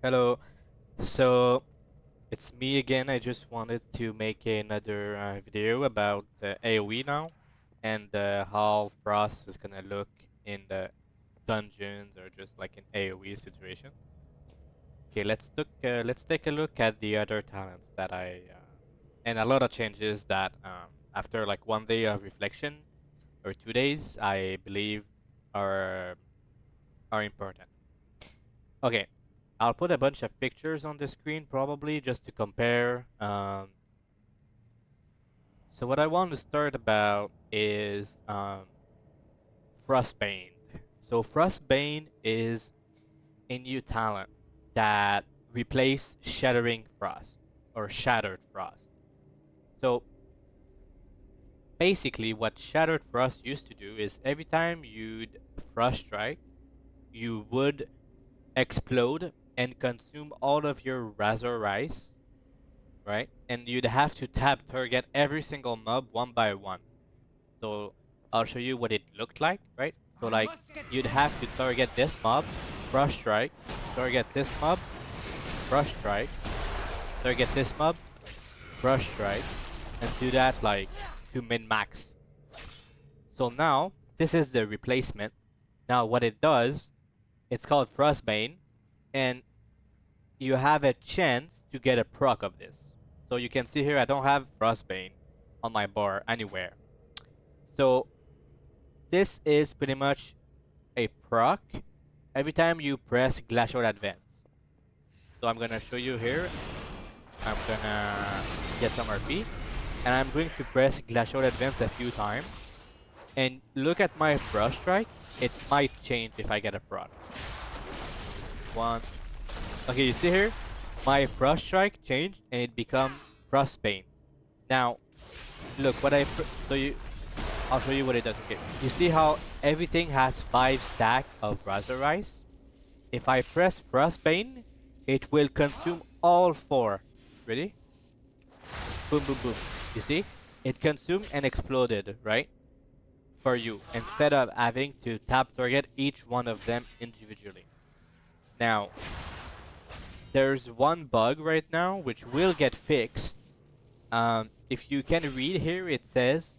Hello. So it's me again. I just wanted to make another video about the AoE now and how Frost is gonna look in the dungeons or just like in AoE situation. Okay, let's take a look at the other talents that and a lot of changes that after like 1 day of reflection or 2 days I believe are are important. Okay, I'll put a bunch of pictures on the screen probably just to compare. So what I want to start about is Frostbane. So Frostbane is a new talent that replaces Shattering Frost or Shattered Frost. So basically, what Shattered Frost used to do is every time you'd Frost Strike, you would explode and consume all of your Razor Rice, right? And you'd have to tab target every single mob one by one. So I'll show you what it looked like, right? So like you'd have to target this mob, Frost Strike, target this mob, Frost Strike, target this mob, Frost Strike, and do that like to min-max. So now this is the replacement. Now what it does, it's called Frostbane, and you have a chance to get a proc of this. So you can see here I don't have Frostbane on my bar anywhere. So this is pretty much a proc every time you press Glacial Advance. So I'm gonna show you here. I'm gonna get some RP, and I'm going to press Glacial Advance a few times. And look at my Frost Strike. It might change if I get a proc. One. Okay, you see here? My Frost Strike changed and it becomes Frostbane. Now, look what so I'll show you what it does. Okay, you see how everything has 5 stack of Razor Rice? If I press Frostbane, it will consume all 4. Ready? Boom, boom, boom. You see? It consumed and exploded, right? For you, instead of having to tap target each one of them individually. Now, there's one bug right now which will get fixed. If you can read here, it says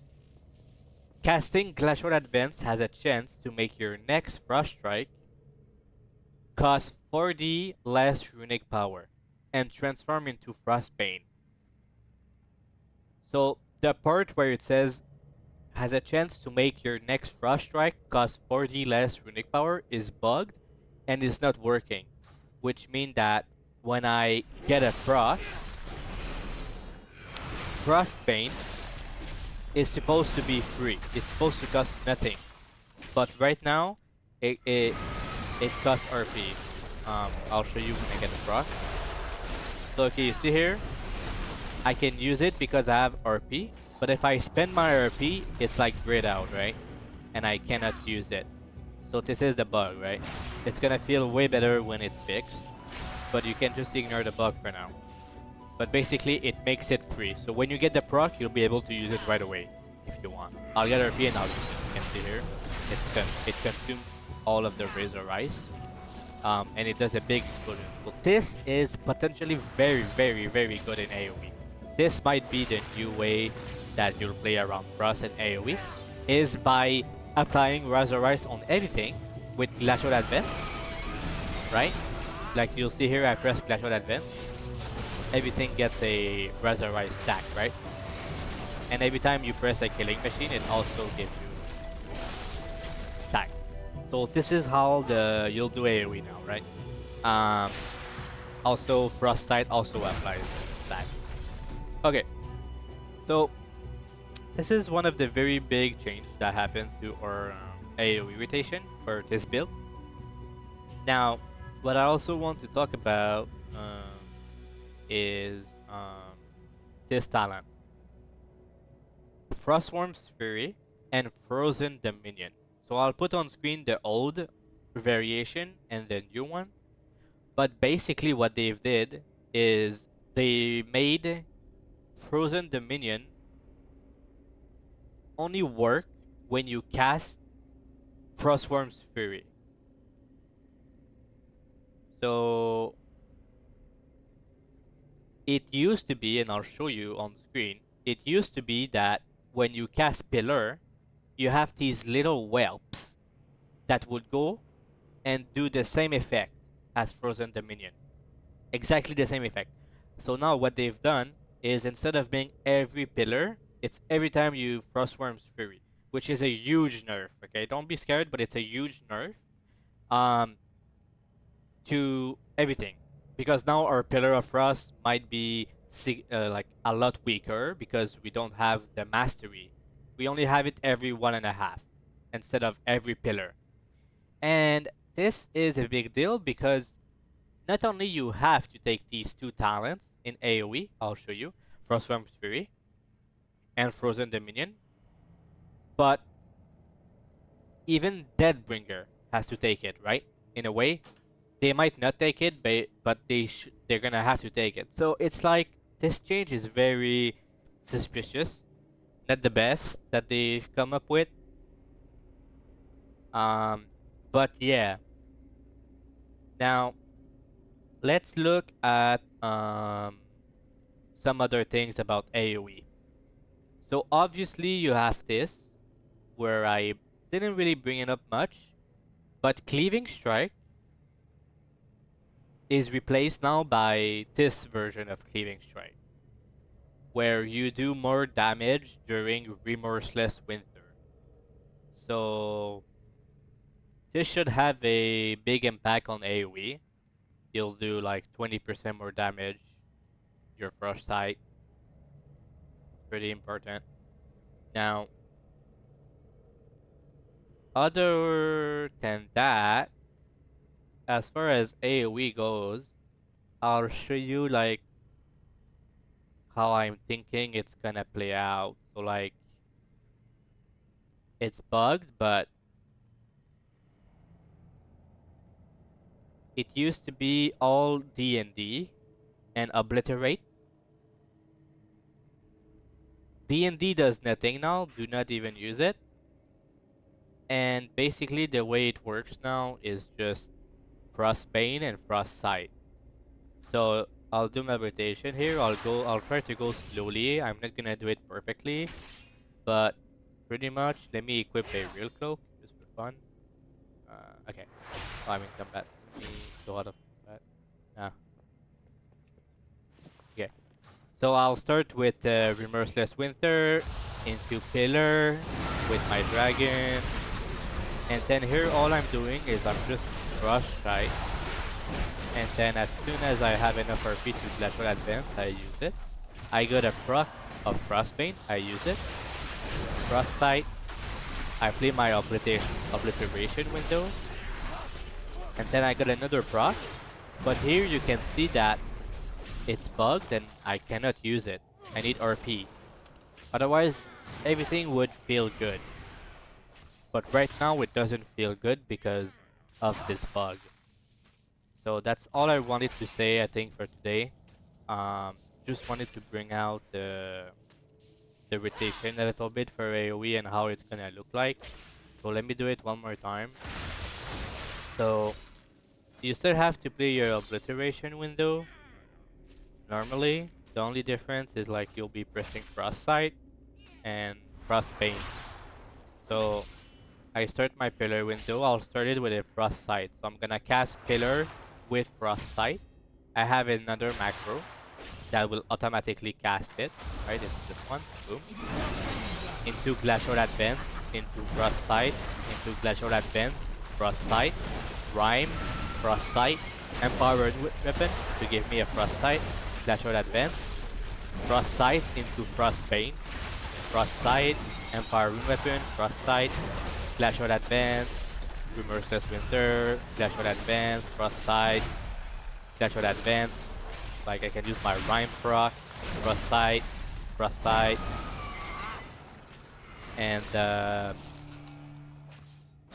casting Glacial Advance has a chance to make your next Frost Strike cost 4D less runic power and transform into Frostbane. So the part where it says has a chance to make your next Frost Strike cost 4D less runic power is bugged and is not working, which means that when I get a Frostbane is supposed to be free. It's supposed to cost nothing, but right now it costs RP. I'll show you when I get the Frost. So okay, you see here, I can use it because I have RP, but if I spend my RP, it's like grayed out, right? And I cannot use it. So this is the bug, right? It's gonna feel way better when it's fixed, but you can just ignore the bug for now. But basically, it makes it free. So when you get the proc, you'll be able to use it right away if you want. I'll get RP and I'll use it. You can see here, it consumes all of the Razor Rice, and it does a big explosion. So this is potentially very, very, very good in AoE. This might be the new way that you'll play around Frost and AoE, is by applying Razor Rice on anything with Glacial Advance, right? Like you'll see here, I press Glacial Advance. Everything gets a Razor Rice stack, right? And every time you press a killing machine, it also gives you stack. So this is how you'll do AoE now, right? Also Frostbite also applies stack. Okay, so this is one of the very big changes that happened to our AoE rotation for this build. Now, what I also want to talk about is this talent, Frostworm's Fury and Frozen Dominion. So I'll put on screen the old variation and the new one. But basically what they did is they made Frozen Dominion only work when you cast Frostworm's Fury. So it used to be, and I'll show you on screen, it used to be that when you cast Pillar, you have these little whelps that would go and do the same effect as Frozen Dominion. Exactly the same effect. So now what they've done is instead of being every pillar, it's every time you Frostworm's Fury, which is a huge nerf. Okay, don't be scared, but it's a huge nerf. Um, to everything, because now our Pillar of Frost might be like a lot weaker because we don't have the mastery. We only have it every 1.5 instead of every pillar. And this is a big deal because not only you have to take these two talents in AoE, I'll show you, Frostworm's Fury and Frozen Dominion, but even Deadbringer has to take it, right? In a way, they might not take it, but they're gonna have to take it. So it's like this change is very suspicious, not the best that they've come up with. Um, but yeah, now let's look at some other things about AoE. So obviously you have this, where I didn't really bring it up much, but Cleaving Strike is replaced now by this version of Cleaving Strike, where you do more damage during Remorseless Winter. So this should have a big impact on AoE. You'll do like 20% more damage. Your Frost Sight, pretty important. Now, other than that, as far as AoE goes, I'll show you like how I'm thinking it's gonna play out. So like it's bugged, but it used to be all D&D and obliterate. D&D does nothing now, do not even use it. And basically the way it works now is just Frostbane and Frost Sight. So I'll do my rotation here. I'll try to go slowly. I'm not gonna do it perfectly, but pretty much let me equip a real cloak just for fun. Okay. Oh, I'm in combat. Let me go out of combat. Ah, okay. So I'll start with Remorseless Winter into Pillar with my dragon. And then here all I'm doing is I'm just Rush Strike. And then as soon as I have enough RP to Glacial Advance, I use it. I got a proc of Frostbane, I use it. Frost Sight, I play my obliteration window. And then I got another proc. But here you can see that it's bugged and I cannot use it. I need RP. Otherwise, everything would feel good. But right now it doesn't feel good because of this bug. So that's all I wanted to say, I think, for today. Just wanted to bring out the rotation a little bit for AoE and how it's gonna look like. So let me do it one more time. So you still have to play your obliteration window. Normally, the only difference is like you'll be pressing Frost Sight and Frostbane. So I start my Pillar window. I'll start it with a Frost Sight. So I'm gonna cast Pillar with Frost Sight. I have another macro that will automatically cast it. Right, it's this one. Boom. Into Glacial Advance, into Frost Sight, into Glacial Advance, Frost Sight, Rhyme, Frost Sight, Empowered Weapon to give me a Frost Sight, Glacial Advance, Frost Sight into Frostbane, Frost Sight, Empowered Weapon, Frost Sight, Glacial Advance, Remorseless Winter, Glacial Advance, Frost Sight, Glacial Advance. Like I can use my Rhyme proc, Frost Sight, and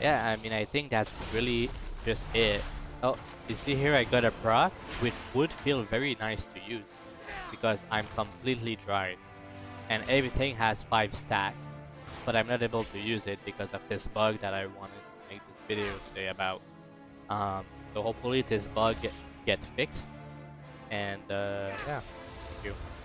yeah, I mean I think that's really just it. Oh, you see here I got a proc, which would feel very nice to use because I'm completely dried and everything has 5 stack, but I'm not able to use it because of this bug that I wanted to make this video today about. So hopefully this bug get fixed, and yeah. you.